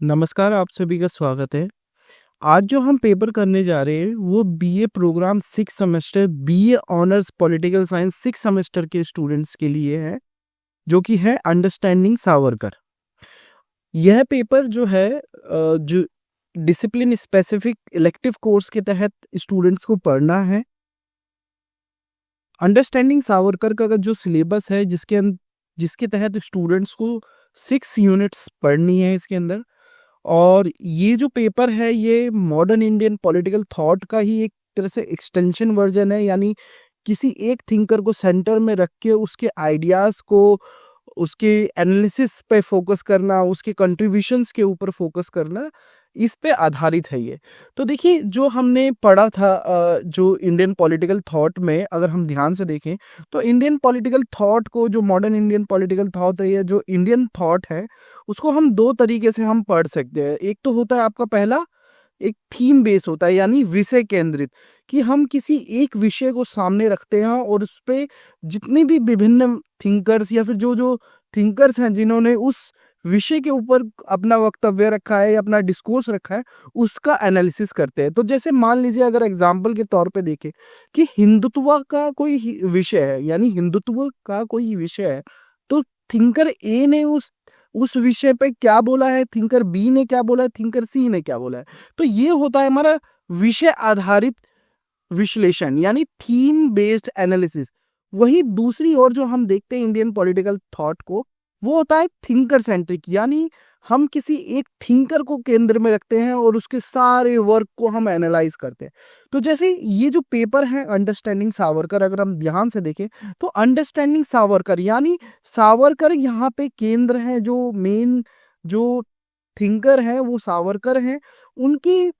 नमस्कार, आप सभी का स्वागत है। आज जो हम पेपर करने जा रहे हैं वो BA programme 6 semester BA honours political science 6 semester के स्टूडेंट्स के लिए है, जो कि है अंडरस्टैंडिंग सावरकर। यह पेपर जो है जो डिसिप्लिन स्पेसिफिक इलेक्टिव कोर्स के तहत स्टूडेंट्स को पढ़ना है। अंडरस्टैंडिंग सावरकर का जो सिलेबस है जिसके तहत स्टूडेंट्स को 6 यूनिट्स पढ़नी है इसके अंदर। और ये जो पेपर है ये मॉडर्न इंडियन पॉलिटिकल थॉट का ही एक तरह से एक्सटेंशन वर्जन है, यानी किसी एक थिंकर को सेंटर में रख के उसके आइडियाज़ को, उसके एनालिसिस पे फोकस करना, उसके कंट्रीब्यूशंस के ऊपर फोकस करना, इस पे आधारित है ये। तो देखिए, जो हमने पढ़ा था जो इंडियन पॉलिटिकल थॉट में अगर हम ध्यान से देखें तो इंडियन पॉलिटिकल थॉट को, जो मॉडर्न इंडियन पॉलिटिकल थॉट है या जो इंडियन थॉट है, उसको हम दो तरीके से हम पढ़ सकते हैं। एक तो होता है आपका पहला, एक थीम बेस होता है, यानी विषय केंद्रित, कि हम किसी एक विषय को सामने रखते हैं और उस पे जितने भी विभिन्न थिंकर्स या फिर जो जो थिंकर्स हैं जिन्होंने उस विषय के ऊपर अपना वक्तव्य रखा है या अपना डिस्कोर्स रखा है, उसका एनालिसिस करते हैं। तो जैसे मान लीजिए, अगर एग्जाम्पल के तौर पे देखें कि हिंदुत्व का कोई विषय है, यानी हिंदुत्व का कोई विषय है, तो थिंकर ए ने उस विषय पे क्या बोला है, थिंकर बी ने क्या बोला है, थिंकर सी ने क्या बोला है। तो ये होता है हमारा विषय आधारित विश्लेषण, यानी थीम बेस्ड एनालिसिस। वही दूसरी ओर जो हम देखते हैं इंडियन पॉलिटिकल थॉट को, वो होता है थिंकर सेंट्रिक, यानी हम किसी एक थिंकर को केंद्र में रखते हैं और उसके सारे वर्क को हम एनालाइज करते हैं। तो जैसे ये जो पेपर है अंडरस्टैंडिंग सावरकर, अगर हम ध्यान से देखें तो अंडरस्टैंडिंग सावरकर, यानी सावरकर यहाँ पे केंद्र है, जो मेन जो थिंकर है वो सावरकर हैं। उनकी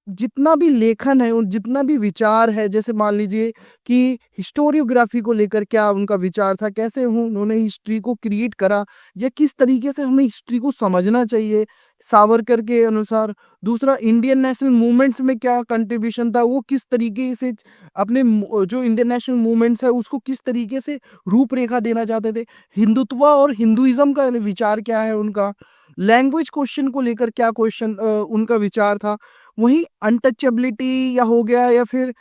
जितना भी लेखन है, उन जितना भी विचार है, जैसे मान लीजिए कि हिस्टोरियोग्राफी को लेकर क्या उनका विचार था, कैसे उन्होंने हिस्ट्री को क्रिएट करा, या किस तरीके से हमें हिस्ट्री को समझना चाहिए सावरकर के अनुसार। दूसरा, इंडियन नेशनल मूवमेंट्स में क्या कंट्रीब्यूशन था, वो किस तरीके से अपने जो इंडियन नेशनल मूवमेंट्स है उसको किस तरीके से रूपरेखा देना चाहते थे। हिंदुत्व और हिंदुइज्म का विचार क्या है उनका। लैंग्वेज क्वेश्चन को लेकर क्या क्वेश्चन उनका विचार था। वहीं अनटचेबिलिटी या हो गया, या फिर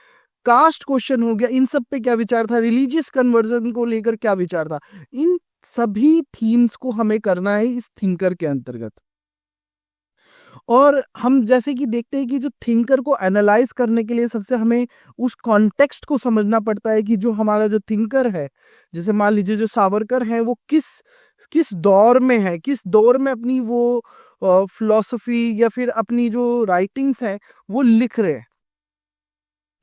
कास्ट क्वेश्चन हो गया, इन सब पे क्या विचार था। रिलीजियस कन्वर्जन को लेकर क्या विचार था। इन सभी थीम्स को हमें करना है इस थिंकर के अंतर्गत। और हम जैसे कि देखते हैं कि जो थिंकर को एनालाइज करने के लिए सबसे हमें उस कॉन्टेक्स्ट को समझना पड़ता है कि जो हमारा जो थिंकर है, जैसे मान लीजिए जो सावरकर है, वो किस किस दौर में है, किस दौर में अपनी वो फिलॉसफी या फिर अपनी जो राइटिंग्स हैं वो लिख रहे हैं।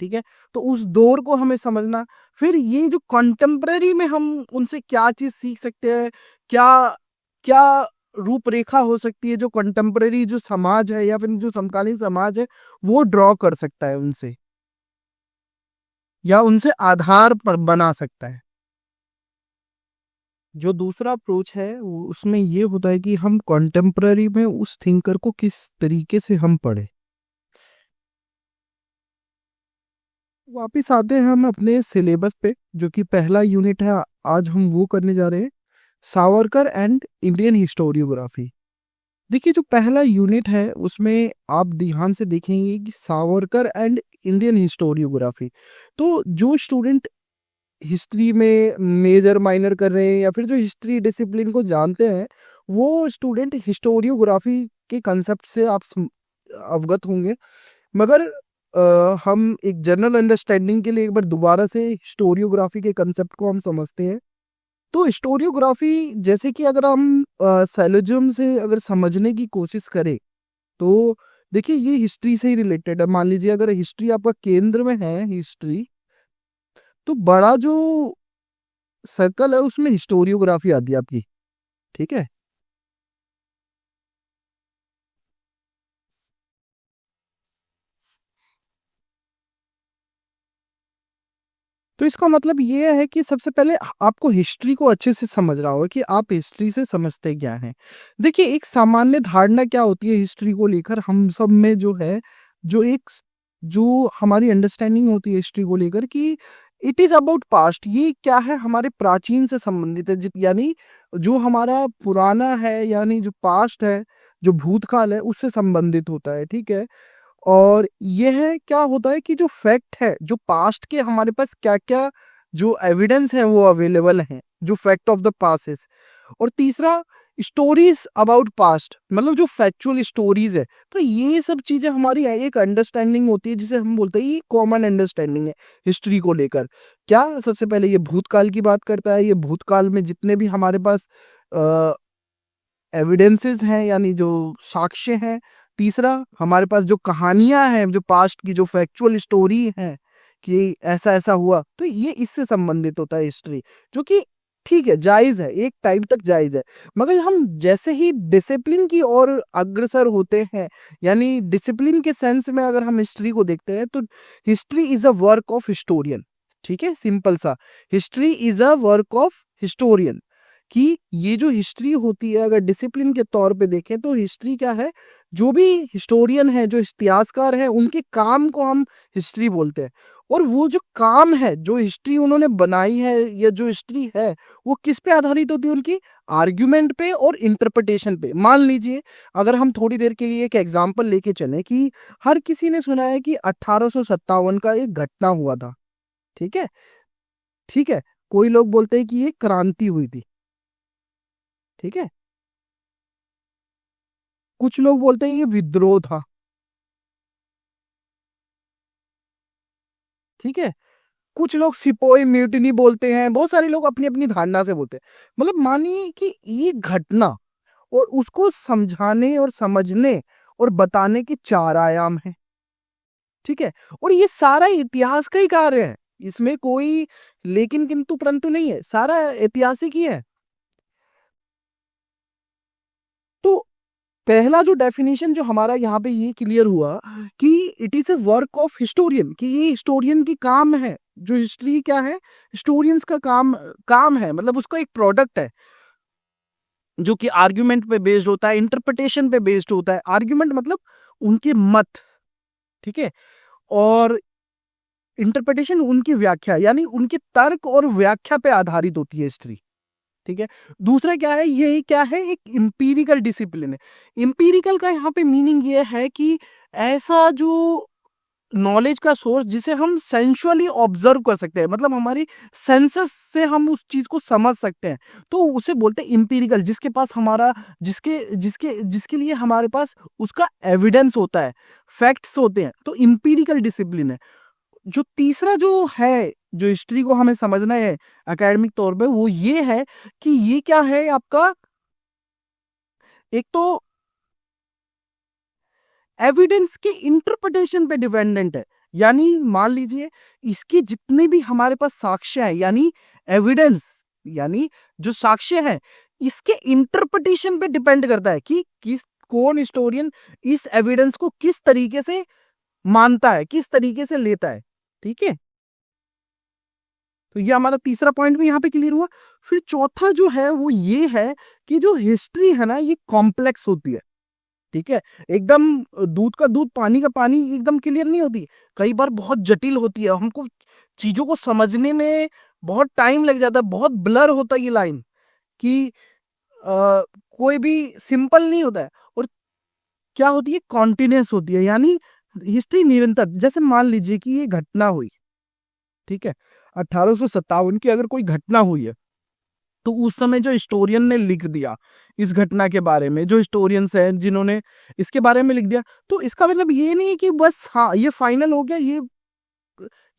ठीक है, तो उस दौर को हमें समझना। फिर ये जो कंटेम्पररी में हम उनसे क्या चीज सीख सकते हैं, क्या क्या रूपरेखा हो सकती है, जो कंटेम्पररी जो समाज है या फिर जो समकालीन समाज है वो ड्रॉ कर सकता है उनसे, या उनसे आधार पर बना सकता है। जो दूसरा अप्रोच है उसमें ये होता है कि हम कंटेम्पररी में उस थिंकर को किस तरीके से हम पढ़े। वापिस आते हैं हम अपने सिलेबस पे, जो कि पहला यूनिट है, आज हम वो करने जा रहे हैं, सावरकर एंड इंडियन हिस्टोरियोग्राफी। देखिए, जो पहला यूनिट है उसमें आप ध्यान से देखेंगे कि सावरकर एंड इंडियन हिस्टोरियोग्राफी। तो जो स्टूडेंट हिस्ट्री में मेजर माइनर कर रहे हैं या फिर जो हिस्ट्री डिसिप्लिन को जानते हैं, वो स्टूडेंट हिस्टोरियोग्राफी के कंसेप्ट से आप अवगत होंगे। मगर हम एक जनरल अंडरस्टैंडिंग के लिए एक बार दोबारा से हिस्टोरियोग्राफी के कंसेप्ट को हम समझते हैं। तो हिस्टोरियोग्राफी, जैसे कि अगर हम सैलोजियम से अगर समझने की कोशिश करें तो देखिए ये हिस्ट्री से ही रिलेटेड है। मान लीजिए अगर हिस्ट्री आपका केंद्र में है, हिस्ट्री, तो बड़ा जो सर्कल है उसमें हिस्टोरियोग्राफी आती है आपकी। ठीक है, तो इसका मतलब ये है कि सबसे पहले आपको हिस्ट्री को अच्छे से समझ रहा होगा कि आप हिस्ट्री से समझते क्या हैं। देखिए, एक सामान्य धारणा क्या होती है हिस्ट्री को लेकर हम सब में, जो है, जो हमारी अंडरस्टैंडिंग होती है हिस्ट्री को लेकर, कि इट इज अबाउट पास्ट। ये क्या है, हमारे प्राचीन से संबंधित है, यानी जो हमारा पुराना है, यानी जो पास्ट है, जो भूतकाल है उससे संबंधित होता है, ठीक है। और यह क्या होता है कि जो फैक्ट है, जो पास्ट के हमारे पास क्या क्या जो एविडेंस है वो अवेलेबल है, जो फैक्ट ऑफ द पास्ट। और तीसरा, स्टोरीज अबाउट पास्ट, मतलब जो फैक्चुअल स्टोरीज है। तो ये सब चीजें हमारी एक अंडरस्टैंडिंग होती है जिसे हम बोलते हैं ये कॉमन अंडरस्टैंडिंग है हिस्ट्री को लेकर। क्या सबसे पहले ये भूतकाल की बात करता है, ये भूतकाल में जितने भी हमारे पास एविडेंसेस हैं यानी जो साक्ष्य हैं। तीसरा, हमारे पास जो कहानियां हैं, जो पास्ट की जो फैक्चुअल स्टोरी है कि ऐसा ऐसा हुआ, तो ये इससे संबंधित होता है हिस्ट्री, जो कि ठीक है, जायज है, एक टाइम तक जायज है। मगर हम जैसे ही डिसिप्लिन की ओर अग्रसर होते हैं, यानी डिसिप्लिन के सेंस में अगर हम हिस्ट्री को देखते हैं, तो history is a work of historian. ठीक है, सिंपल सा, history is a work of historian. कि ये जो हिस्ट्री होती है, अगर डिसिप्लिन के तौर पे देखें तो हिस्ट्री क्या है, जो भी हिस्टोरियन है, जो इतिहासकार है, उनके काम को हम हिस्ट्री बोलते हैं। और वो जो काम है, जो हिस्ट्री उन्होंने बनाई है या जो हिस्ट्री है, वो किस पे आधारित होती है, उनकी आर्ग्यूमेंट पे और इंटरप्रिटेशन पे। मान लीजिए, अगर हम थोड़ी देर के लिए एक एग्जांपल लेके चलें कि हर किसी ने सुना है कि 1857 का एक घटना हुआ था, ठीक है, ठीक है। कोई लोग बोलते हैं कि ये क्रांति हुई थी, ठीक है। कुछ लोग बोलते हैं ये विद्रोह था, ठीक है। कुछ लोग सिपोई म्यूटिनी बोलते हैं, बहुत सारे लोग अपनी अपनी धारणा से बोलते हैं। मतलब मानिए कि ये घटना और उसको समझाने और समझने और बताने के चार आयाम हैं, ठीक है। और ये सारा इतिहास का ही कार्य है, इसमें कोई लेकिन किंतु परंतु नहीं है, सारा ऐतिहासिक ही है। तो पहला जो डेफिनेशन जो हमारा यहाँ पे ये क्लियर हुआ कि it is a work of historian, कि ये हिस्टोरियन की काम है। जो हिस्ट्री क्या है, हिस्टोरियंस का काम काम है, मतलब उसका एक प्रोडक्ट है जो कि आर्ग्यूमेंट पे बेस्ड होता है, इंटरप्रिटेशन पे बेस्ड होता है। आर्ग्यूमेंट मतलब उनके मत, ठीक है, और इंटरप्रिटेशन उनकी व्याख्या, यानी उनके तर्क और व्याख्या पे आधारित होती है हिस्ट्री, ठीक है। दूसरा क्या है, ये क्या है, एक इंपीरिकल डिसिप्लिन है। इंपीरिकल का यहाँ पे मीनिंग ये है कि ऐसा जो नॉलेज का सोर्स जिसे हम सेंसुअली ऑब्जर्व कर सकते हैं, मतलब हमारी सेंसेस से हम उस चीज को समझ सकते हैं, तो उसे बोलते हैं इंपीरिकल। जिसके पास हमारा जिसके जिसके जिसके लिए हमारे पास उसका एविडेंस होता है, फैक्ट्स होते हैं, तो इंपीरिकल डिसिप्लिन है। जो तीसरा जो है, जो हिस्ट्री को हमें समझना है एकेडमिक तौर पे, वो ये है कि ये क्या है आपका, एक तो एविडेंस के इंटरप्रिटेशन पे डिपेंडेंट है। यानी मान लीजिए, इसके जितने भी हमारे पास साक्ष्य है, यानी एविडेंस, यानी जो साक्ष्य है, इसके इंटरप्रिटेशन पे डिपेंड करता है कि किस कौन हिस्टोरियन इस एविडेंस को किस तरीके से मानता है, किस तरीके से लेता है, ठीक है। तो ये हमारा तीसरा पॉइंट भी यहाँ पे क्लियर हुआ। फिर चौथा जो है वो ये है कि जो हिस्ट्री है ना, ये कॉम्प्लेक्स होती है, ठीक है। एकदम दूध का दूध पानी का पानी एकदम क्लियर नहीं होती, कई बार बहुत जटिल होती है। हमको चीजों को समझने में बहुत टाइम लग जाता है, बहुत ब्लर होता है ये लाइन, कि कोई भी सिंपल नहीं होता है। और क्या होती है, कॉन्टिन्यूस होती है, यानी हिस्ट्री निरंतर। जैसे मान लीजिए कि ये घटना हुई, ठीक है, 1857 की अगर कोई घटना हुई है, तो उस समय जो हिस्टोरियन ने लिख दिया इस घटना के बारे में, जो हिस्टोरियंस हैं जिन्होंने इसके बारे में लिख दिया, तो इसका मतलब ये नहीं कि बस हाँ ये फाइनल हो गया, ये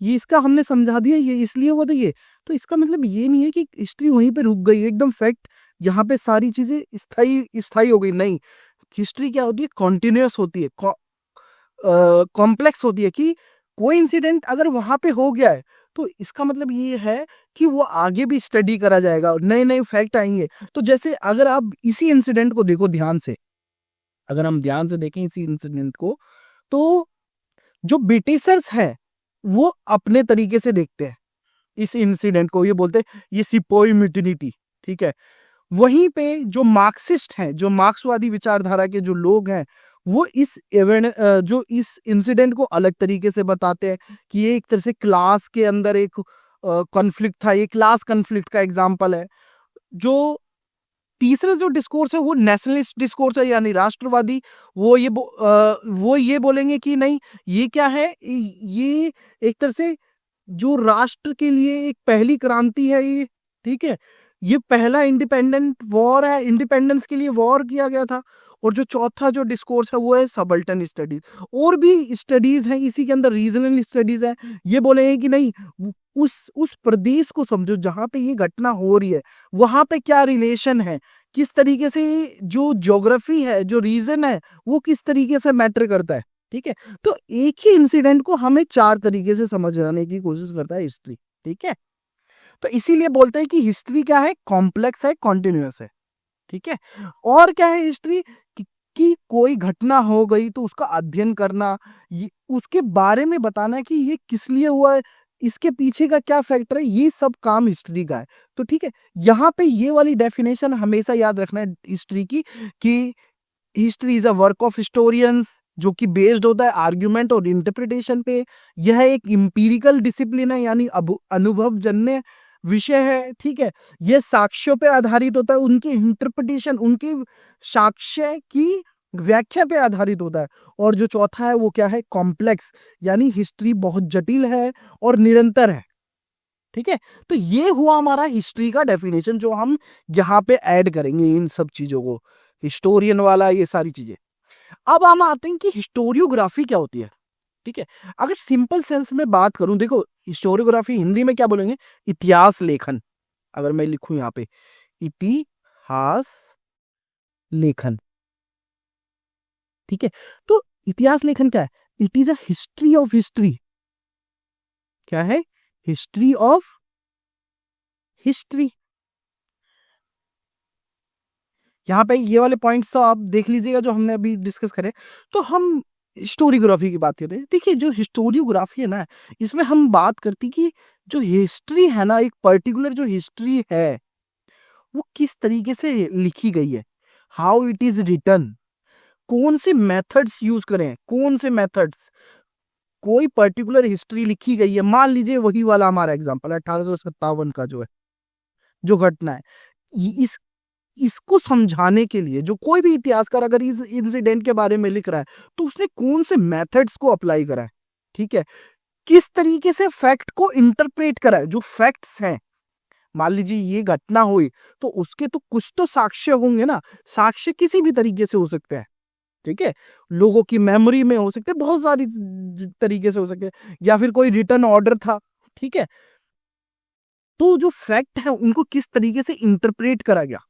इसका हमने समझा दिया, ये इसलिए हुआ था ये। तो इसका मतलब ये नहीं है कि हिस्ट्री वहीं पे रुक गई, एकदम फैक्ट यहाँ पे सारी चीजें स्थायी स्थायी हो गई, नहीं। हिस्ट्री क्या होती है, कॉन्टिन्यूस होती है, कॉम्प्लेक्स होती है। कि कोई इंसिडेंट अगर वहां पे हो गया है, तो इसका मतलब ये है कि वो आगे भी स्टडी करा जाएगा, नए नए फैक्ट आएंगे। तो जैसे अगर आप इसी इंसिडेंट को देखो ध्यान से, अगर हम ध्यान से देखें इसी इंसिडेंट को, तो जो ब्रिटिशर्स हैं वो अपने तरीके से देखते हैं इस इंसिडेंट को, ये बोलते हैं ये सिपोई म्यूटिनी थी, ठीक है। वहीं पे जो मार्क्सिस्ट हैं, जो मार्क्सवादी विचारधारा के जो लोग हैं, वो जो इस इंसिडेंट को अलग तरीके से बताते हैं कि ये एक तरह से क्लास के अंदर एक कॉन्फ्लिक्ट था, ये क्लास कॉन्फ्लिक्ट का एग्जाम्पल है। जो तीसरा जो डिस्कोर्स है वो नेशनलिस्ट डिस्कोर्स है, यानी राष्ट्रवादी। वो ये बोलेंगे कि नहीं, ये क्या है, ये एक तरह से जो राष्ट्र के लिए एक पहली क्रांति है ये, ठीक है, ये पहला इंडिपेंडेंट वॉर है, इंडिपेंडेंस के लिए वॉर किया गया था। और जो चौथा जो डिस्कोर्स है वो है सबल्टन स्टडीज। और भी स्टडीज हैं इसी के अंदर, रीजनल स्टडीज है। ये बोलेंगे कि नहीं, उस प्रदेश को समझो जहां पे ये घटना हो रही है, वहां पे क्या रिलेशन है, किस तरीके से जो ज्योग्राफी है, जो रीजन है, वो किस तरीके से मैटर करता है। ठीक है, तो एक ही इंसिडेंट को हमें 4 तरीके से समझने की कोशिश करता है हिस्ट्री। ठीक है, तो इसीलिए बोलते हैं कि हिस्ट्री क्या है, कॉम्प्लेक्स है, कॉन्टिन्यूअस है। ठीक है, और क्या है हिस्ट्री, कि कोई घटना हो गई तो उसका अध्ययन करना, उसके बारे में बताना कि ये किस लिए हुआ है, इसके पीछे का क्या फैक्टर है, ये सब काम हिस्ट्री का है। तो ठीक है, यहाँ पे ये वाली डेफिनेशन हमेशा याद रखना है हिस्ट्री की, कि history is a work of historians, जो कि बेस्ड होता है आर्ग्यूमेंट और इंटरप्रिटेशन पे। यह एक इंपीरिकल डिसिप्लिन है, यानी अनुभवजन्य विषय है। ठीक है, यह साक्ष्यों पे आधारित होता है, उनकी इंटरप्रिटेशन, उनके साक्ष्य की व्याख्या पे आधारित होता है। और जो चौथा है वो क्या है, कॉम्प्लेक्स, यानी हिस्ट्री बहुत जटिल है और निरंतर है। ठीक है, तो ये हुआ हमारा हिस्ट्री का डेफिनेशन, जो हम यहाँ पे ऐड करेंगे इन सब चीजों को, हिस्टोरियन वाला, ये सारी चीजें। अब हम आते हैं कि हिस्टोरियोग्राफी क्या होती है। ठीक है, अगर सिंपल सेंस में बात करूं, देखो हिस्टोरियोग्राफी हिंदी में क्या बोलेंगे, इतिहास लेखन। अगर मैं लिखूं यहाँ पे इतिहास लेखन, ठीक है, तो इतिहास लेखन क्या है, it is a history of history. क्या है, हिस्ट्री ऑफ हिस्ट्री। यहाँ पे ये वाले पॉइंट्स तो आप देख लीजिएगा जो हमने अभी डिस्कस करे। तो हम हिस्टोरियोग्राफी की बात करते हैं। देखिए, जो हिस्टोरियोग्राफी है ना, इसमें हम बात करती कि जो हिस्ट्री है ना, एक पर्टिकुलर जो हिस्ट्री है वो किस तरीके से लिखी गई है, हाउ इट इज रिटन, कौन से मेथड्स यूज करें, कौन से मेथड्स, कोई पर्टिकुलर हिस्ट्री लिखी गई है। मान लीजिए वही वाला हमारा एग्जांपल है 1857 का जो है, जो घटना है, इस इसको समझाने के लिए जो कोई भी इतिहासकार अगर इस इंसिडेंट के बारे में लिख रहा है, तो उसने कौन से मेथड्स को अप्लाई करा है। ठीक है, किस तरीके से फैक्ट को इंटरप्रेट करा है, जो फैक्ट्स हैं। मान लीजिए ये घटना हुई, तो उसके तो कुछ तो साक्ष्य होंगे ना, साक्ष्य किसी भी तरीके से हो सकते हैं। ठीक है, लोगों की मेमोरी में हो सकते हैं, बहुत सारी तरीके से हो सकते हैं, या फिर कोई रिटर्न ऑर्डर था। ठीक है, तो जो फैक्ट है उनको किस तरीके से इंटरप्रेट करा गया,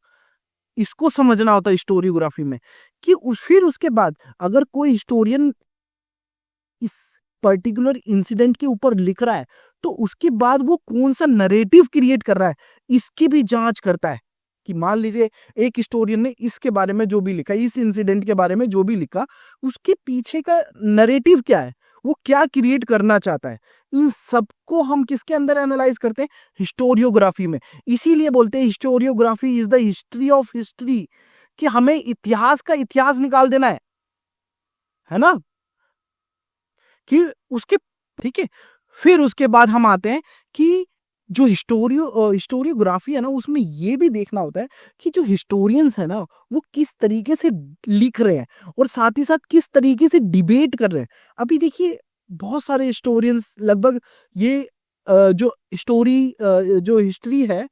इसको समझना होता है हिस्टोरियोग्राफी में। कि फिर उसके बाद अगर कोई हिस्टोरियन इस पर्टिकुलर इंसिडेंट के ऊपर लिख रहा है, तो उसके बाद वो कौन सा नरेटिव क्रिएट कर रहा है, इसकी भी जांच करता है। कि मान लीजिए एक हिस्टोरियन ने इसके बारे में जो भी लिखा, इस इंसिडेंट के बारे में जो भी लिखा, उसके पीछे का नरेटिव क्या है, वो क्या क्रिएट करना चाहता है, इन सबको हम किसके अंदर एनालाइज करते हैं, हिस्टोरियोग्राफी में। इसीलिए बोलते हैं historiography is the history of history, कि हमें इतिहास का इतिहास निकाल देना है ना, कि उसके, ठीक है। फिर उसके बाद हम आते हैं कि जो हिस्टोरियोग्राफी है ना, उसमें ये भी देखना होता है कि जो हिस्टोरियंस है ना, वो किस तरीके से लिख रहे हैं, और साथ ही साथ किस तरीके से डिबेट कर रहे हैं। अभी देखिए, बहुत सारे हिस्टोरियंस लगभग ये जो हिस्ट्री है,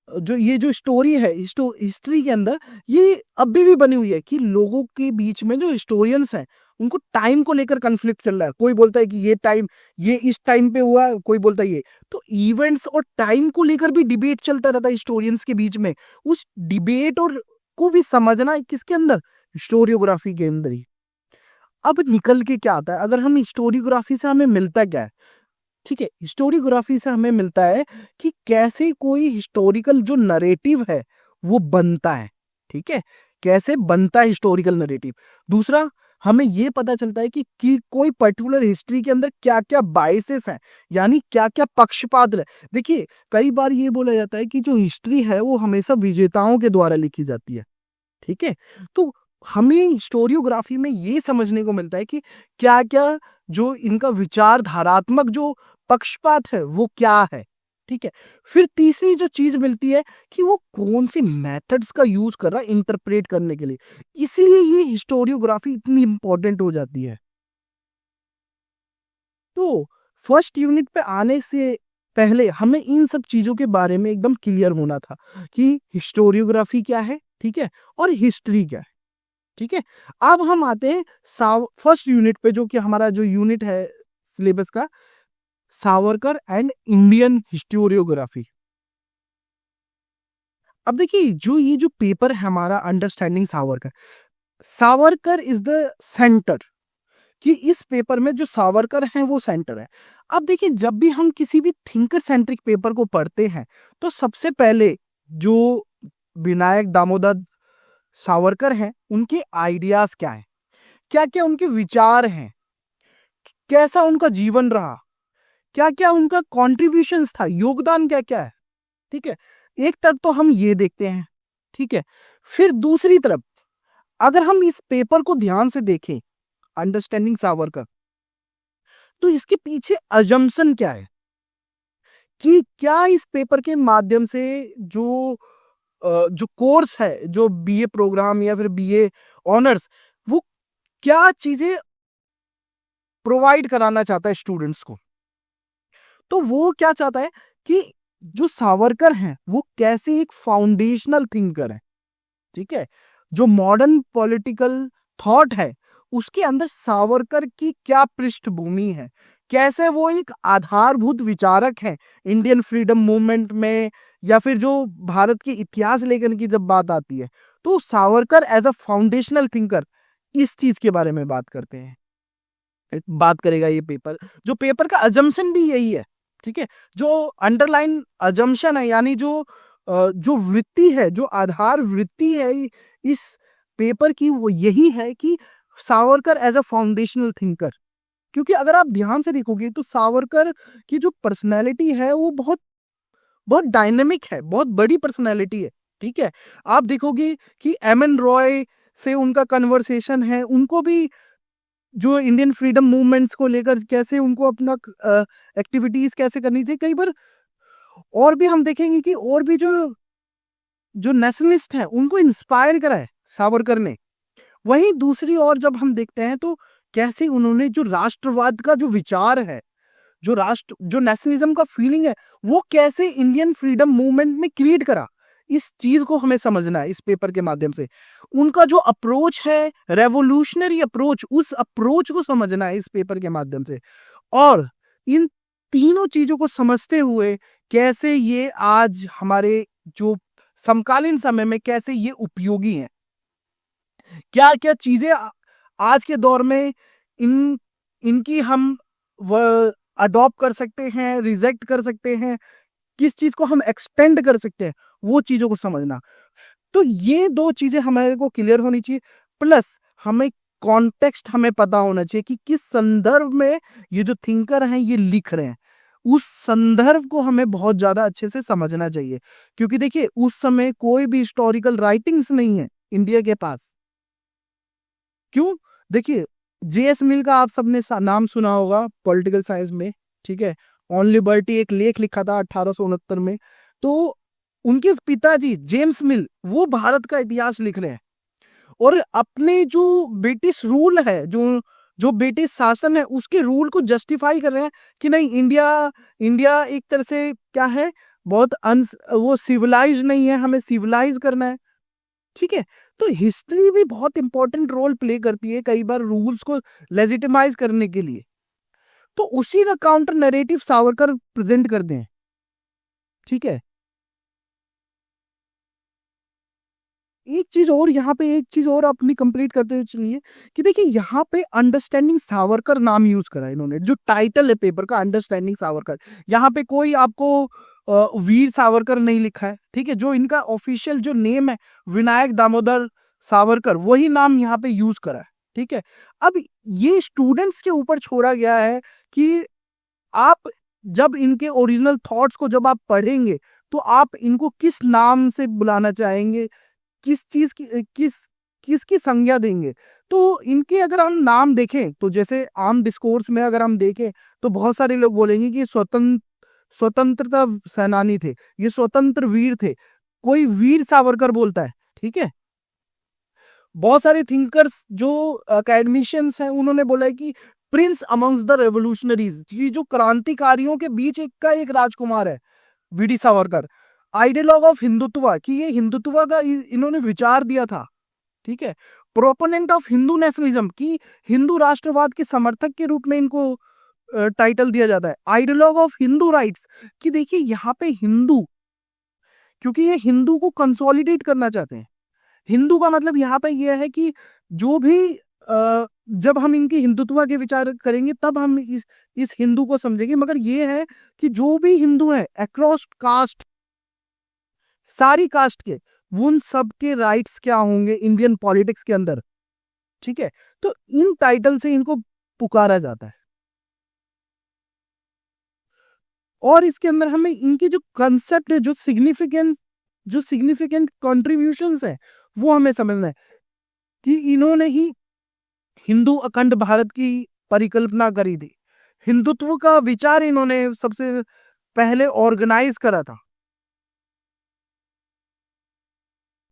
जो स्टोरी है, हिस्ट्री के अंदर ये अभी भी बनी हुई है कि लोगों के बीच में जो हिस्टोरियंस हैं, उनको टाइम को लेकर कन्फ्लिक्ट चल रहा है। कोई बोलता है कि ये इस टाइम पे हुआ, कोई बोलता है ये। तो इवेंट्स और टाइम को लेकर भी डिबेट चलता रहता है हिस्टोरियंस के बीच में। उस डिबेट और को भी समझना है किसके अंदर, हिस्टोरियोग्राफी के अंदर ही। अब निकल के क्या आता है, अगर हम हिस्टोरियोग्राफी से हमें मिलता क्या है, ठीक है, हिस्टोरियोग्राफी से हमें मिलता है कि कैसे कोई हिस्टोरिकल जो नरेटिव है वो बनता है। ठीक है, कैसे बनता है हिस्टोरिकल नरेटिव। दूसरा, हमें ये पता चलता है कि कोई पर्टिकुलर हिस्ट्री के अंदर क्या क्या बाइसेस हैं, यानी क्या क्या पक्षपात है। देखिए, कई बार ये बोला जाता है कि जो हिस्ट्री है वो हमेशा विजेताओं के द्वारा लिखी जाती है। ठीक है, तो हमें हिस्टोरियोग्राफी में ये समझने को मिलता है कि क्या क्या जो इनका विचारधारात्मक जो पक्षपात है वो क्या है। ठीक है। फिर तीसरी जो चीज मिलती है कि वो कौन सी मेथड्स का यूज कर रहा है इंटरप्रेट करने के लिए, इसलिए ये हिस्टोरियोग्राफी इतनी इंपॉर्टेंट हो जाती है। तो फर्स्ट यूनिट पे आने से पहले हमें इन सब चीजों के बारे में एकदम क्लियर होना था कि हिस्टोरियोग्राफी क्या है, ठीक है, और हिस्ट्री क्या है, ठीक है। अब हम आते हैं फर्स्ट यूनिट पे, जो कि हमारा जो यूनिट है सिलेबस का, सावरकर एंड इंडियन हिस्टोरियोग्राफी। अब देखिए जो ये जो पेपर है हमारा understanding Savarkar, Savarkar is the centre, कि इस पेपर में जो सावरकर हैं वो सेंटर है। अब देखिए जब भी हम किसी भी थिंकर सेंट्रिक पेपर को पढ़ते हैं तो सबसे पहले जो विनायक दामोदर सावरकर हैं उनके आइडियाज क्या है, क्या क्या उनके विचार हैं, कैसा उनका जीवन रहा, क्या क्या उनका कॉन्ट्रीब्यूशंस था, योगदान क्या क्या है, ठीक है। एक तरफ तो हम ये देखते हैं, ठीक है। फिर दूसरी तरफ अगर हम इस पेपर को ध्यान से देखें, अंडरस्टैंडिंग सावरकर, तो इसके पीछे अजम्पशन क्या है, कि क्या इस पेपर के माध्यम से जो कोर्स है, जो बीए प्रोग्राम या फिर बीए ऑनर्स, वो क्या चीजें प्रोवाइड कराना चाहता है स्टूडेंट्स को। तो वो क्या चाहता है कि जो सावरकर हैं वो कैसे एक फाउंडेशनल थिंकर है, ठीक है। जो मॉडर्न पॉलिटिकल थॉट है उसके अंदर सावरकर की क्या पृष्ठभूमि है, कैसे वो एक आधारभूत विचारक है इंडियन फ्रीडम मूवमेंट में, या फिर जो भारत के इतिहास लेखन की जब बात आती है तो Savarkar as a foundational thinker इस चीज के बारे में बात करते हैं, बात करेगा ये पेपर। जो पेपर का अजम्पशन भी यही है, ठीक है। जो अंडरलाइन अजम्पशन है, यानी जो वृत्ति है, जो आधार वृत्ति है इस पेपर की, वो यही है कि Savarkar as a foundational thinker. क्योंकि अगर आप ध्यान से देखोगे तो सावरकर की जो पर्सनैलिटी है वो बहुत बहुत डायनेमिक है, बहुत बड़ी पर्सनैलिटी है, ठीक है। आप देखोगे कि एम एन रॉय से उनका कन्वर्सेशन है, उनको भी जो इंडियन फ्रीडम मूवमेंट्स को लेकर कैसे उनको अपना एक्टिविटीज कैसे करनी चाहिए, कई बार और भी हम देखेंगे कि और भी जो जो नेशनलिस्ट हैं उनको इंस्पायर करा है सावरकर ने। वहीं दूसरी ओर जब हम देखते हैं तो कैसे उन्होंने जो राष्ट्रवाद का जो विचार है, जो नेशनलिज्म का फीलिंग है, वो कैसे इंडियन फ्रीडम मूवमेंट में क्रिएट करा, इस चीज को हमें समझना है इस पेपर के माध्यम से। उनका जो अप्रोच है, रेवोल्यूशनरी अप्रोच, उस अप्रोच को समझना है इस पेपर के माध्यम से। और इन तीनों चीजों को समझते हुए कैसे ये आज हमारे जो समकालीन समय में कैसे ये उपयोगी हैं, क्या क्या चीजें आज के दौर में इन इनकी हम अडॉप्ट कर सकते हैं, रिजेक्ट कर सकते हैं, किस चीज को हम एक्सटेंड कर सकते हैं, वो चीजों को समझना। तो ये दो चीजें हमारे को क्लियर होनी चाहिए, प्लस हमें कॉन्टेक्स्ट हमें पता होना चाहिए कि किस संदर्भ में ये जो थिंकर हैं ये लिख रहे हैं, उस संदर्भ को हमें बहुत ज्यादा अच्छे से समझना चाहिए। क्योंकि देखिए उस समय कोई भी हिस्टोरिकल राइटिंग्स नहीं है इंडिया के पास। क्यों? देखिए जेएस मिल का आप सबने नाम सुना होगा पॉलिटिकल साइंस में, ठीक है। ऑन लिबर्टी एक लेख लिखा था 1869 में। तो उनके पिताजी जेम्स मिल वो भारत का इतिहास लिख रहे हैं, और अपने जो ब्रिटिश रूल है, जो जो ब्रिटिश शासन है उसके रूल को जस्टिफाई कर रहे हैं कि नहीं, इंडिया इंडिया एक तरह से क्या है, बहुत वो सिविलाइज नहीं है, हमें सिविलाइज करना है, ठीक है। तो हिस्ट्री भी बहुत इंपॉर्टेंट रोल प्ले करती है कई बार रूल्स को लेजिटिमाइज करने के लिए। तो उसी का काउंटर नैरेटिव सावरकर प्रेजेंट करते हैं, ठीक है। एक चीज और अपनी कंप्लीट करते हुए चलिए कि देखिए यहाँ पे अंडरस्टैंडिंग सावरकर नाम यूज करा है इन्होंने, जो टाइटल है पेपर का अंडरस्टैंडिंग सावरकर। यहाँ पे कोई आपको वीर सावरकर नहीं लिखा है, ठीक है। जो इनका ऑफिशियल जो नेम है विनायक दामोदर सावरकर, वही नाम यहाँ पे यूज करा है, ठीक है। अब ये स्टूडेंट्स के ऊपर छोड़ा गया है कि आप जब इनके ओरिजिनल थॉट्स को जब आप पढ़ेंगे तो आप इनको किस नाम से बुलाना चाहेंगे, किस चीज की किसकी संज्ञा देंगे। तो इनके अगर हम नाम देखें तो जैसे आम डिस्कोर्स में अगर हम देखें तो बहुत सारे लोग बोलेंगे कि स्वतंत्रता सेनानी थे, ये स्वतंत्र वीर थे। कोई वीर सावरकर बोलता है, ठीक है। बहुत सारे थिंकर्स जो अकेडमिशियंस हैं उन्होंने बोला है कि प्रिंस अमंग्स द रेवोल्यूशनरीज, ये जो क्रांतिकारियों के बीच एक का एक राजकुमार है वीडी सावरकर। आइडियलॉग ऑफ हिंदुत्व, कि ये हिंदुत्व का इन्होंने विचार दिया था, ठीक है। प्रोपोनेंट ऑफ हिंदू नेशनलिज्म, की हिंदू राष्ट्रवाद के समर्थक के रूप में इनको टाइटल दिया जाता है। आइडियलॉग ऑफ हिंदू राइट्स, कि देखिए यहाँ पे हिंदू, क्योंकि ये हिंदू को कंसोलिडेट करना चाहते हैं। हिंदू का मतलब यहाँ पे यह है कि जो भी जब हम इनके हिंदुत्व के विचार करेंगे तब हम इस हिंदू को समझेंगे, मगर ये है कि जो भी हिंदू है अक्रॉस कास्ट, सारी कास्ट के, उन सब के राइट्स क्या होंगे इंडियन पॉलिटिक्स के अंदर, ठीक है। तो इन टाइटल से इनको पुकारा जाता है। और इसके अंदर हमें इनके जो कंसेप्ट है, जो सिग्निफिकेंट कॉन्ट्रीब्यूशंस है, वो हमें समझना है कि इन्होंने ही हिंदू अखंड भारत की परिकल्पना करी थी। हिंदुत्व का विचार इन्होंने सबसे पहले ऑर्गेनाइज करा था।